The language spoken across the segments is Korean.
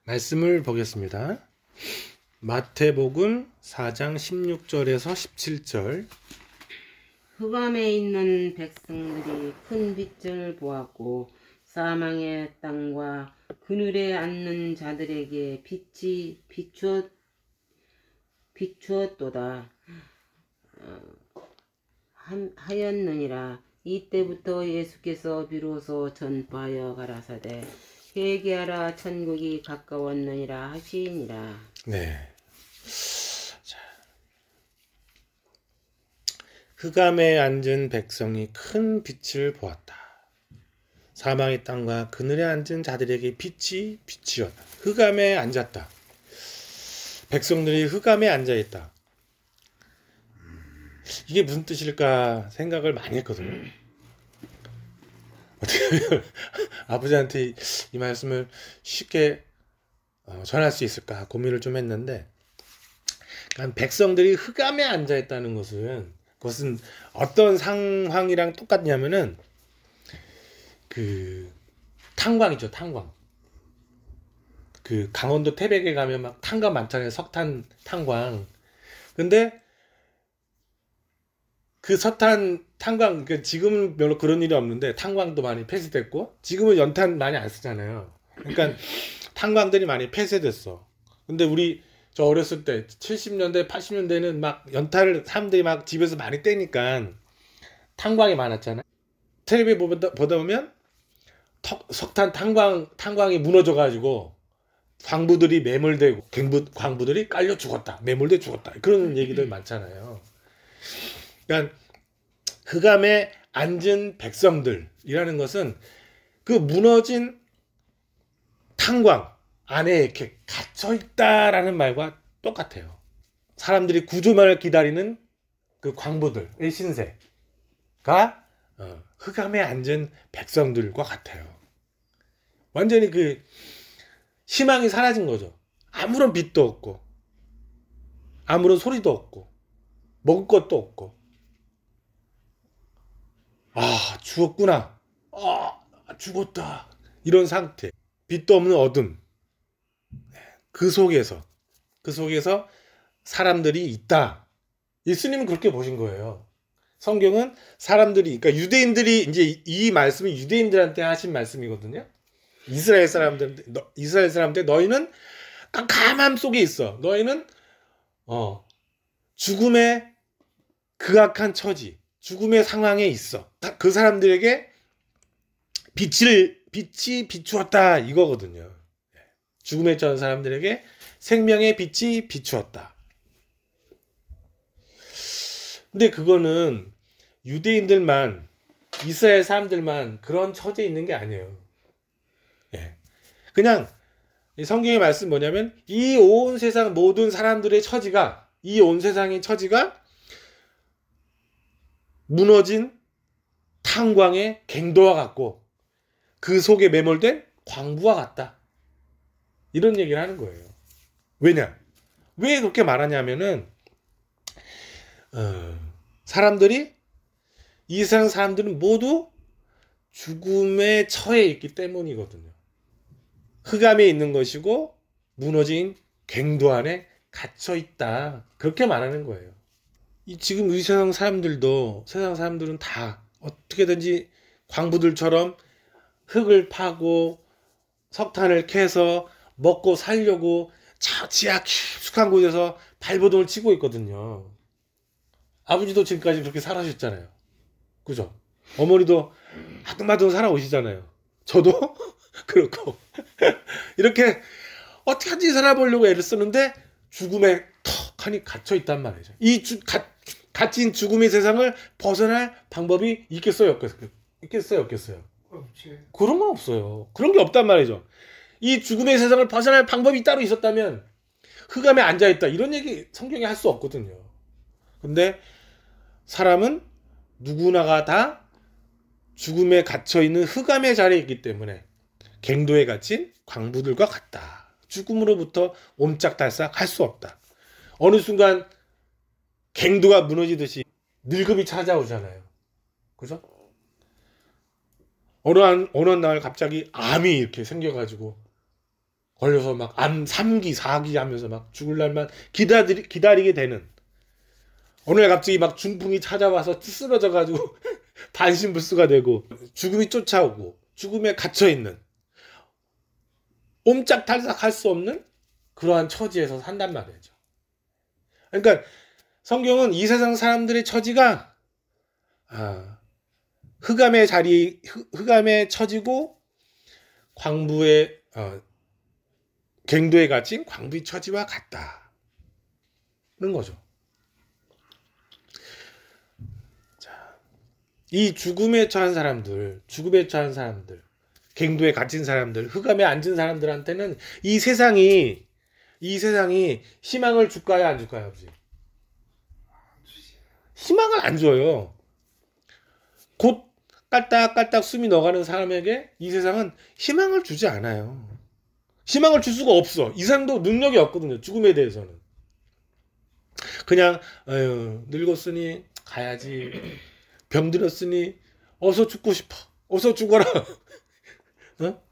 말씀을 보겠습니다. 마태복음 4장 16절에서 17절. 흑암에 있는 백성들이 큰 빛을 보았고 사망의 땅과 그늘에 앉는 자들에게 빛이 비추었도다 하였느니라. 이때부터 예수께서 비로소 전파하여 가라사대 회개하라 천국이 가까웠느니라 하시니라. 네. 자, 흑암에 앉은 백성이 큰 빛을 보았다. 사망의 땅과 그늘에 앉은 자들에게 빛이 비치었다. 흑암에 앉았다. 백성들이 흑암에 앉아 있다. 이게 무슨 뜻일까 생각을 많이 했거든요. 어떻게 아버지한테 이 말씀을 쉽게 전할 수 있을까 고민을 좀 했는데, 그러니까 백성들이 흑암에 앉아 있다는 그것은 어떤 상황이랑 똑같냐면은 그 탄광이죠. 탄광. 그 강원도 태백에 가면 막 탄광 많잖아요. 석탄 탄광. 근데 그 석탄 탄광, 그러니까 지금은 별로 그런 일이 없는데 탄광도 많이 폐쇄됐고 지금은 연탄 많이 안 쓰잖아요. 그러니까 탄광들이 많이 폐쇄됐어. 근데 저 어렸을 때 70년대 80년대는 막 연탄을 사람들이 막 집에서 많이 떼니까 탄광이 많았잖아요. 텔레비 보다 보면 석탄 탄광이 무너져 가지고 광부들이 매몰되고 광부들이 깔려 죽었다, 매몰돼 죽었다, 그런 얘기들 많잖아요. 그러니까 흑암에 앉은 백성들이라는 것은 그 무너진 탄광 안에 이렇게 갇혀 있다라는 말과 똑같아요. 사람들이 구조만을 기다리는 그 광부들의 신세가 흑암에 앉은 백성들과 같아요. 완전히 그 희망이 사라진 거죠. 아무런 빛도 없고 아무런 소리도 없고 먹을 것도 없고, 죽었구나, 죽었다, 이런 상태. 빛도 없는 어둠. 그 속에서 사람들이 있다. 예수님은 그렇게 보신 거예요. 성경은 사람들이, 그러니까 유대인들이, 이제 이 말씀이 유대인들한테 하신 말씀이거든요. 이스라엘 사람들 너희는 깜깜함 속에 있어. 너희는 죽음의 극악한 처지, 죽음의 상황에 있어. 그 사람들에게 빛이 비추었다, 이거거든요. 죽음에 처한 사람들에게 생명의 빛이 비추었다. 근데 그거는 유대인들만, 이스라엘 사람들만 그런 처지에 있는 게 아니에요. 그냥 성경의 말씀 뭐냐면 이 온 세상 모든 사람들의 처지가, 이 온 세상의 처지가 무너진 탄광의 갱도와 같고 그 속에 매몰된 광부와 같다, 이런 얘기를 하는 거예요. 왜 그렇게 말하냐면은 이 세상 사람들은 모두 죽음에 처해 있기 때문이거든요. 흑암에 있는 것이고 무너진 갱도 안에 갇혀 있다, 그렇게 말하는 거예요. 지금 이 세상 사람들은 다 어떻게든지 광부들처럼 흙을 파고 석탄을 캐서 먹고 살려고 지하 깊숙한 곳에서 발버둥을 치고 있거든요. 아버지도 지금까지 그렇게 살아오셨잖아요. 그죠? 어머니도 아둥바둥 살아오시잖아요. 저도 그렇고 이렇게 어떻게든지 살아보려고 애를 쓰는데 죽음에 턱하니 갇혀 있단 말이죠. 갇힌 죽음의 세상을 벗어날 방법이 있겠어요, 없겠어요? 그런 건 없어요. 그런 게 없단 말이죠. 이 죽음의 세상을 벗어날 방법이 따로 있었다면 흑암에 앉아있다, 이런 얘기 성경에 할 수 없거든요. 근데 사람은 누구나가 다 죽음에 갇혀있는 흑암의 자리에 있기 때문에 갱도에 갇힌 광부들과 같다. 죽음으로부터 옴짝달싹 할 수 없다. 어느 순간 갱도가 무너지듯이 늙음이 찾아오잖아요. 그죠? 어느 날 갑자기 암이 이렇게 생겨가지고 걸려서 막 암 3기, 4기 하면서 막 죽을 날만 기다리게 되는. 어느 날 갑자기 막 중풍이 찾아와서 쓰러져가지고 반신불수가 되고 죽음이 쫓아오고 죽음에 갇혀있는 옴짝달싹할 수 없는 그러한 처지에서 산단 말이죠. 그러니까 성경은 이 세상 사람들의 처지가 흑암의 처지고 광부의 갱도에 갇힌 광부의 처지와 같다는 거죠. 자, 이 죽음에 처한 사람들, 갱도에 갇힌 사람들, 흑암에 앉은 사람들한테는 이 세상이 희망을 줄까요, 안 줄까요, 아버지? 희망을 안 줘요. 곧 깔딱깔딱 숨이 넣어가는 사람에게 이 세상은 희망을 주지 않아요. 희망을 줄 수가 없어. 이 사람도 능력이 없거든요. 죽음에 대해서는. 그냥 늙었으니 가야지. 병들었으니 어서 죽고 싶어. 어서 죽어라. 어?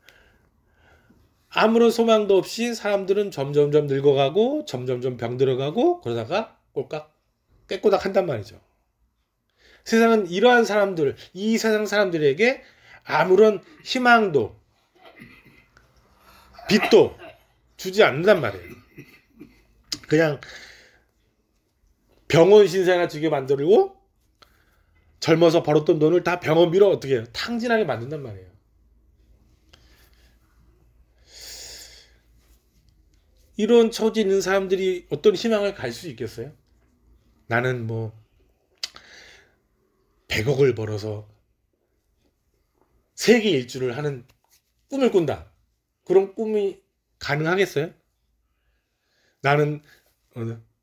아무런 소망도 없이 사람들은 점점점 늙어가고 점점점 병들어가고 그러다가 꼴깍 깨꼬닥 한단 말이죠. 세상은 이러한 사람들, 이 세상 사람들에게 아무런 희망도 빛도 주지 않는단 말이에요. 그냥 병원 신세나 주게 만들고 젊어서 벌었던 돈을 다 병원비로 어떻게 해요? 탕진하게 만든단 말이에요. 이런 처지 있는 사람들이 어떤 희망을 갈 수 있겠어요? 나는 뭐 100억을 벌어서 세계 일주를 하는 꿈을 꾼다. 그런 꿈이 가능하겠어요? 나는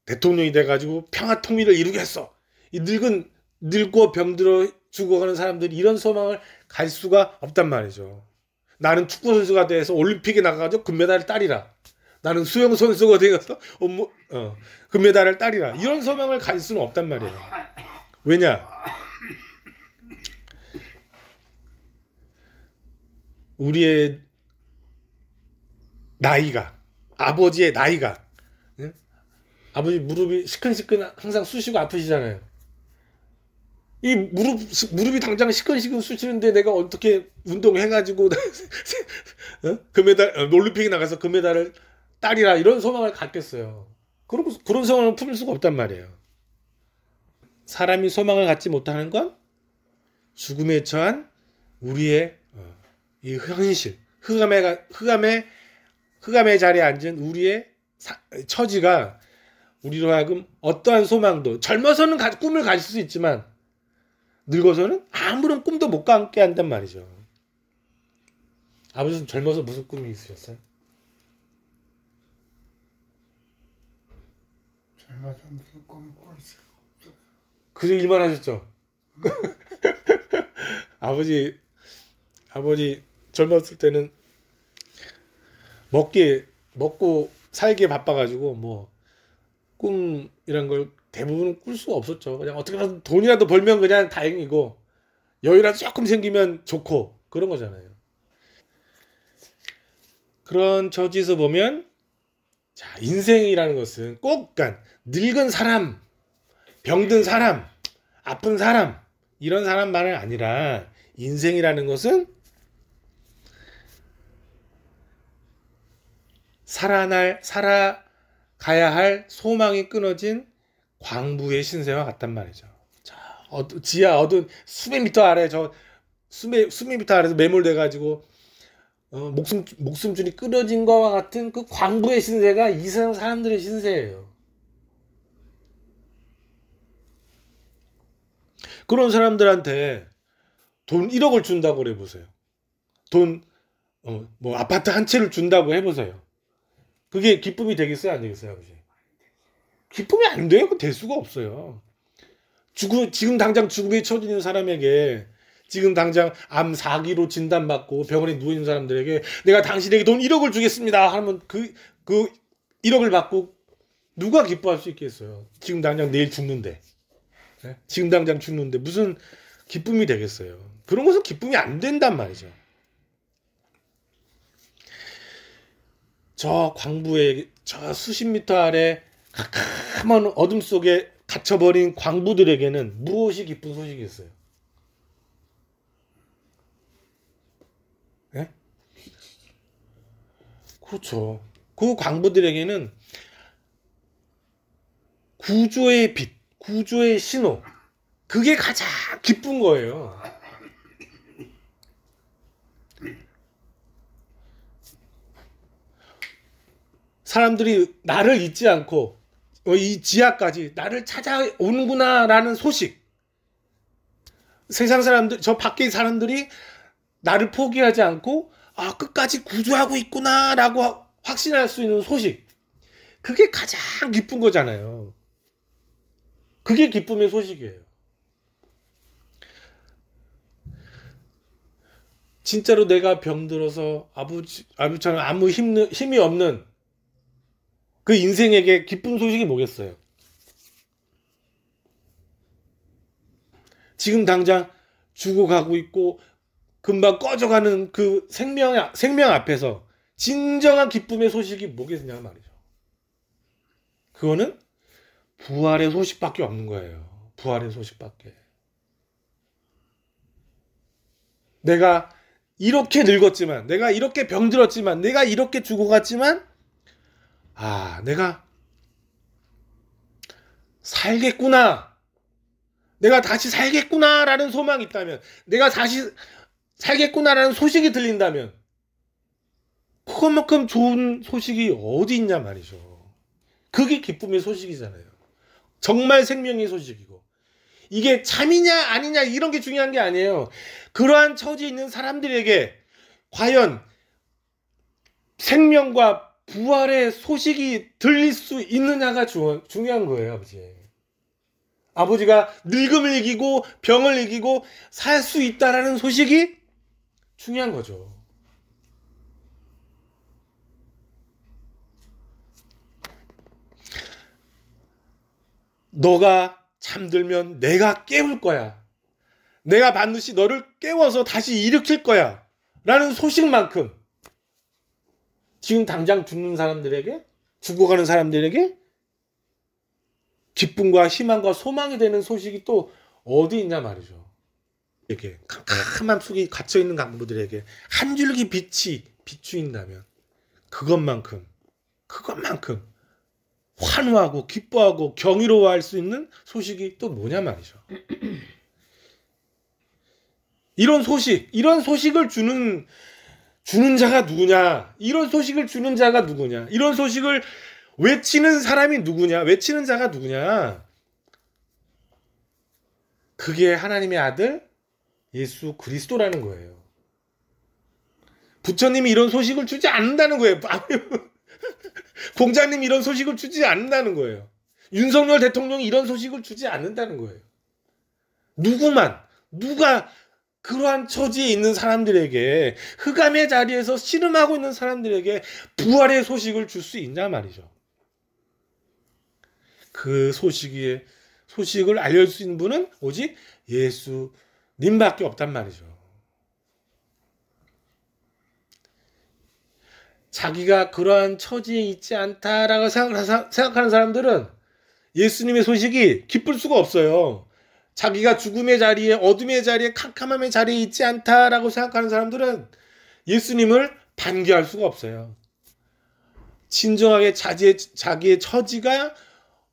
대통령이 돼가지고 평화 통일을 이루겠어. 이 늙고 병들어 죽어가는 사람들이 이런 소망을 갈 수가 없단 말이죠. 나는 축구 선수가 돼서 올림픽에 나가가지고 금메달을 따리라. 나는 수영 선수가 되어서 금메달을 따리라. 이런 소망을 갈 수는 없단 말이에요. 왜냐? 우리의 나이가, 아버지의 나이가, 응? 아버지 무릎이 시큰시큰 항상 쑤시고 아프시잖아요. 이 무릎이 당장 시큰시큰 쑤시는데 내가 어떻게 운동해가지고 금메달, 올림픽에 나가서 금메달을 따리라 이런 소망을 갖겠어요. 그런 소망을 품을 수가 없단 말이에요. 사람이 소망을 갖지 못하는 건 죽음에 처한 우리의 이 현실, 흑암의 자리에 앉은 우리의 처지가 우리로 하여금 어떠한 소망도, 젊어서는 꿈을 가질 수 있지만 늙어서는 아무런 꿈도 못 갖게 한단 말이죠. 아버지는 젊어서 무슨 꿈이 있으셨어요? 젊어서 무슨 꿈을 꿨어요. 그저 일만 하셨죠? 아버지 젊었을 때는 먹고 살기에 바빠가지고 뭐 꿈이란 걸 대부분 꿀 수가 없었죠. 그냥 어떻게든 돈이라도 벌면 그냥 다행이고 여유라도 조금 생기면 좋고 그런 거잖아요. 그런 처지에서 보면 자, 인생이라는 것은 꼭 그러니까 늙은 사람, 병든 사람, 아픈 사람 이런 사람만이 아니라 인생이라는 것은 살아가야 할 소망이 끊어진 광부의 신세와 같단 말이죠. 자, 지하 어두운 수백 미터 아래 수백 미터 아래서 매몰돼가지고 목숨줄이 끊어진 것과 같은 그 광부의 신세가 이 세상 사람들의 신세예요. 그런 사람들한테 돈 1억을 준다고 해보세요. 뭐 아파트 한 채를 준다고 해보세요. 그게 기쁨이 되겠어요, 안 되겠어요, 아버지? 기쁨이 안 돼요. 될 수가 없어요. 지금 당장 죽음에 처지는 사람에게, 지금 당장 암 4기로 진단받고 병원에 누워있는 사람들에게 내가 당신에게 돈 1억을 주겠습니다 하면 그 1억을 받고 누가 기뻐할 수 있겠어요? 지금 당장 내일 죽는데. 네? 지금 당장 죽는데 무슨 기쁨이 되겠어요? 그런 것은 기쁨이 안 된단 말이죠. 저 광부의 저 수십 미터 아래 캄캄한 어둠 속에 갇혀버린 광부들에게는 무엇이 기쁜 소식이었어요? 예? 그렇죠. 그 광부들에게는 구조의 빛, 구조의 신호, 그게 가장 기쁜 거예요. 사람들이 나를 잊지 않고 이 지하까지 나를 찾아오는구나라는 소식. 세상 사람들, 저 밖의 사람들이 나를 포기하지 않고 끝까지 구조하고 있구나라고 확신할 수 있는 소식. 그게 가장 기쁜 거잖아요. 그게 기쁨의 소식이에요. 진짜로 내가 병들어서 아버지처럼 아무 힘이 없는 그 인생에게 기쁜 소식이 뭐겠어요? 지금 당장 죽어가고 있고 금방 꺼져가는 그 생명 앞에서 진정한 기쁨의 소식이 뭐겠냐 말이죠. 그거는 부활의 소식밖에 없는 거예요. 부활의 소식밖에. 내가 이렇게 늙었지만, 내가 이렇게 병들었지만, 내가 이렇게 죽어갔지만, 내가 살겠구나. 내가 다시 살겠구나라는 소망이 있다면, 내가 다시 살겠구나라는 소식이 들린다면, 그것만큼 좋은 소식이 어디 있냐 말이죠. 그게 기쁨의 소식이잖아요. 정말 생명의 소식이고. 이게 참이냐 아니냐 이런 게 중요한 게 아니에요. 그러한 처지에 있는 사람들에게 과연 생명과 부활의 소식이 들릴 수 있느냐가 중요한 거예요, 아버지. 아버지가 늙음을 이기고 병을 이기고 살 수 있다라는 소식이 중요한 거죠. 너가 잠들면 내가 깨울 거야. 내가 반드시 너를 깨워서 다시 일으킬 거야. 라는 소식만큼 지금 당장 죽는 사람들에게, 죽어가는 사람들에게 기쁨과 희망과 소망이 되는 소식이 또 어디 있냐 말이죠. 이렇게 캄캄한 속에 갇혀있는 강부들에게 한 줄기 빛이 비추인다면 그것만큼 환호하고 기뻐하고 경이로워할 수 있는 소식이 또 뭐냐 말이죠. 이런 소식을 주는 자가 누구냐? 이런 소식을 주는 자가 누구냐? 이런 소식을 외치는 사람이 누구냐? 외치는 자가 누구냐? 그게 하나님의 아들 예수 그리스도라는 거예요. 부처님이 이런 소식을 주지 않는다는 거예요. 공자님이 이런 소식을 주지 않는다는 거예요. 윤석열 대통령이 이런 소식을 주지 않는다는 거예요. 누가 그러한 처지에 있는 사람들에게, 흑암의 자리에서 씨름하고 있는 사람들에게 부활의 소식을 줄 수 있냐 말이죠. 그 소식을 알려줄 수 있는 분은 오직 예수님밖에 없단 말이죠. 자기가 그러한 처지에 있지 않다라고 생각하는 사람들은 예수님의 소식이 기쁠 수가 없어요. 자기가 죽음의 자리에, 어둠의 자리에, 캄캄함의 자리에 있지 않다라고 생각하는 사람들은 예수님을 반겨할 수가 없어요. 진정하게 자기의 처지가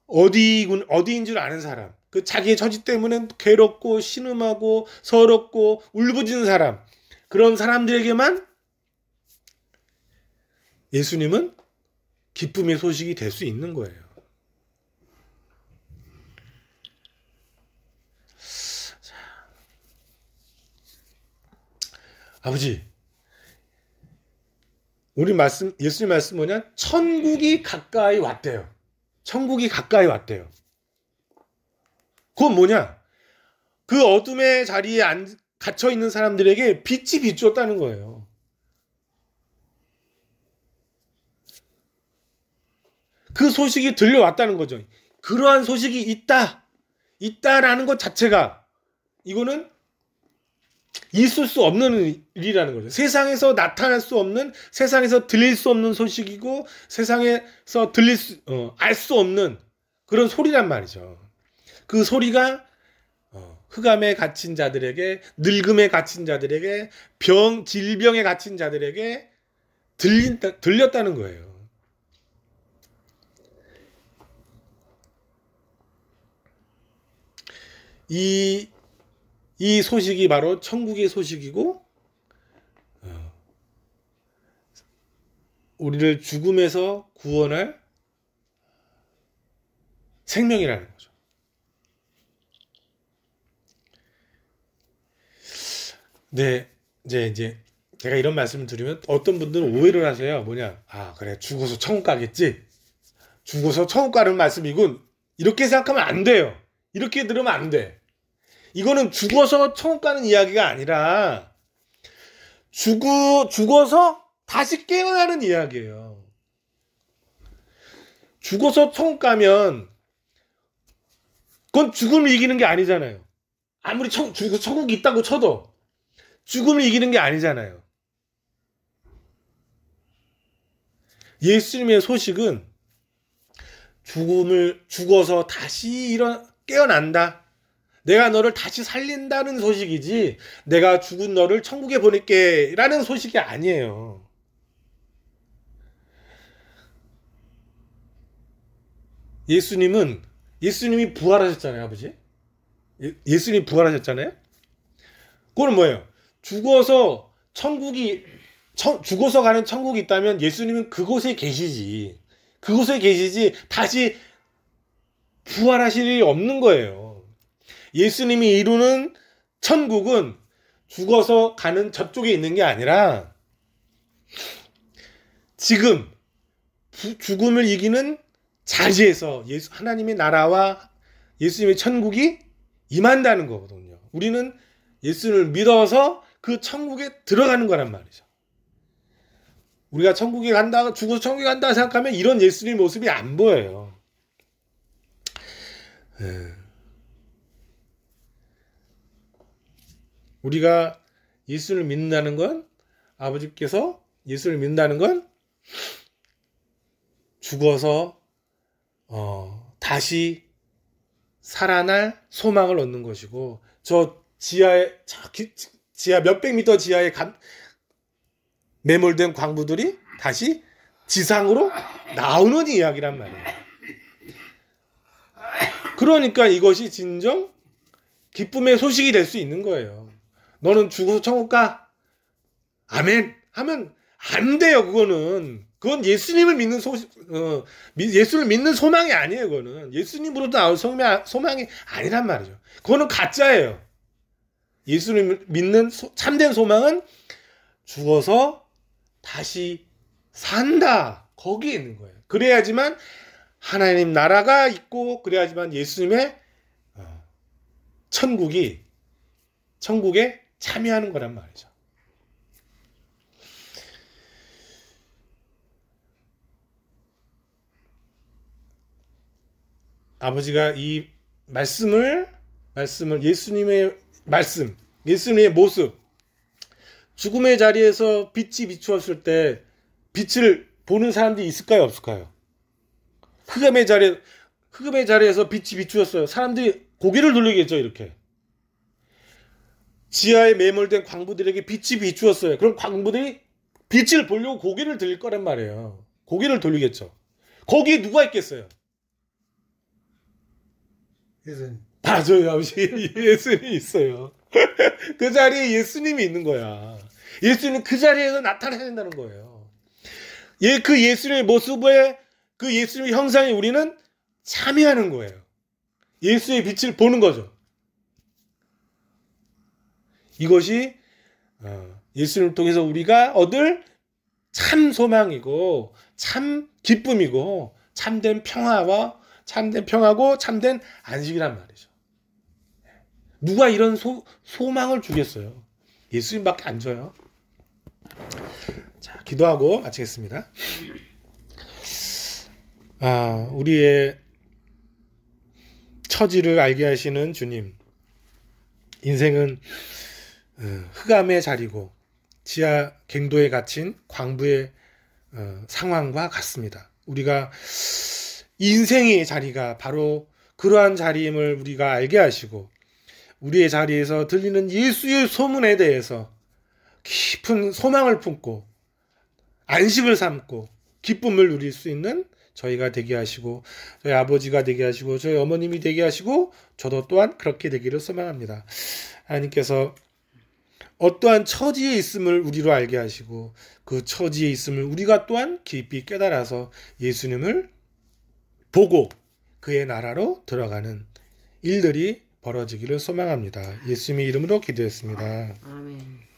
어디인 줄 아는 사람, 그 자기의 처지 때문에 괴롭고 신음하고 서럽고 울부짖는 사람, 그런 사람들에게만 예수님은 기쁨의 소식이 될 수 있는 거예요. 아버지, 예수님 말씀 뭐냐? 천국이 가까이 왔대요. 천국이 가까이 왔대요. 그건 뭐냐? 그 어둠의 자리에 갇혀 있는 사람들에게 빛이 비추었다는 거예요. 그 소식이 들려왔다는 거죠. 그러한 소식이 있다라는 것 자체가, 이거는 있을 수 없는 일이라는 거죠. 세상에서 나타날 수 없는, 세상에서 들릴 수 없는 소식이고, 세상에서 알 수 없는 그런 소리란 말이죠. 그 소리가 흑암에 갇힌 자들에게, 늙음에 갇힌 자들에게, 질병에 갇힌 자들에게 들렸다는 거예요. 이 소식이 바로 천국의 소식이고, 우리를 죽음에서 구원할 생명이라는 거죠. 네, 이제 제가 이런 말씀을 드리면 어떤 분들은 오해를 하세요. 뭐냐? 아, 그래, 죽어서 천국 가겠지? 죽어서 천국 가는 말씀이군. 이렇게 생각하면 안 돼요. 이렇게 들으면 안 돼. 이거는 죽어서 천국 가는 이야기가 아니라 죽어서 다시 깨어나는 이야기예요. 죽어서 천국 가면 그건 죽음을 이기는 게 아니잖아요. 아무리 천국이 있다고 쳐도 죽음을 이기는 게 아니잖아요. 예수님의 소식은 죽어서 다시 깨어난다. 내가 너를 다시 살린다는 소식이지, 내가 죽은 너를 천국에 보낼게 라는 소식이 아니에요. 예수님이 부활하셨잖아요, 아버지. 예수님이 부활하셨잖아요. 그건 뭐예요? 죽어서 가는 천국이 있다면 예수님은 그곳에 계시지. 그곳에 계시지 다시 부활하실 일이 없는 거예요. 예수님이 이루는 천국은 죽어서 가는 저쪽에 있는 게 아니라 지금 죽음을 이기는 자리에서 하나님의 나라와 예수님의 천국이 임한다는 거거든요. 우리는 예수를 믿어서 그 천국에 들어가는 거란 말이죠. 우리가 천국에 간다, 죽어서 천국에 간다 생각하면 이런 예수님의 모습이 안 보여요. 우리가 예수를 믿는다는 건, 아버지께서 예수를 믿는다는 건 죽어서 다시 살아날 소망을 얻는 것이고, 저 지하 몇백 미터 지하에 매몰된 광부들이 다시 지상으로 나오는 이야기란 말이에요. 그러니까 이것이 진정 기쁨의 소식이 될 수 있는 거예요. 너는 죽어서 천국 가? 아멘 하면 안 돼요. 그건 예수님을 믿는 예수를 믿는 소망이 아니에요. 그거는 예수님으로부터 나올 소망이 아니란 말이죠. 그거는 가짜예요. 예수를 믿는 참된 소망은 죽어서 다시 산다. 거기에 있는 거예요. 그래야지만 하나님 나라가 있고, 그래야지만 예수님의 천국에 참여하는 거란 말이죠. 아버지가 이 말씀을 예수님의 말씀, 예수님의 모습, 죽음의 자리에서 빛이 비추었을 때 빛을 보는 사람들이 있을까요, 없을까요? 흑암의 자리에서 빛이 비추었어요. 사람들이 고개를 돌리겠죠, 이렇게. 지하에 매몰된 광부들에게 빛이 비추었어요. 그럼 광부들이 빛을 보려고 고개를 들릴 거란 말이에요. 고개를 돌리겠죠. 거기에 누가 있겠어요? 예수님. 맞아요, 아버지. 예수님이 있어요. 그 자리에 예수님이 있는 거야. 예수님은 그 자리에서 나타나야 된다는 거예요. 그 예수님의 모습에, 그 예수님의 형상에 우리는 참여하는 거예요. 예수의 빛을 보는 거죠. 이것이 예수님을 통해서 우리가 얻을 참 소망이고, 참 기쁨이고, 참된 평화고 참된 안식이란 말이죠. 누가 이런 소망을 주겠어요? 예수님밖에 안 줘요. 자, 기도하고 마치겠습니다. 우리의 처지를 알게 하시는 주님. 인생은 흑암의 자리고 지하 갱도에 갇힌 광부의 상황과 같습니다. 우리가 인생의 자리가 바로 그러한 자리임을 우리가 알게 하시고 우리의 자리에서 들리는 예수의 소문에 대해서 깊은 소망을 품고 안식을 삼고 기쁨을 누릴 수 있는 저희가 되게 하시고 저희 아버지가 되게 하시고 저희 어머님이 되게 하시고 저도 또한 그렇게 되기를 소망합니다. 하나님께서 어떠한 처지에 있음을 우리로 알게 하시고 그 처지에 있음을 우리가 또한 깊이 깨달아서 예수님을 보고 그의 나라로 들어가는 일들이 벌어지기를 소망합니다. 예수님의 이름으로 기도했습니다. 아멘.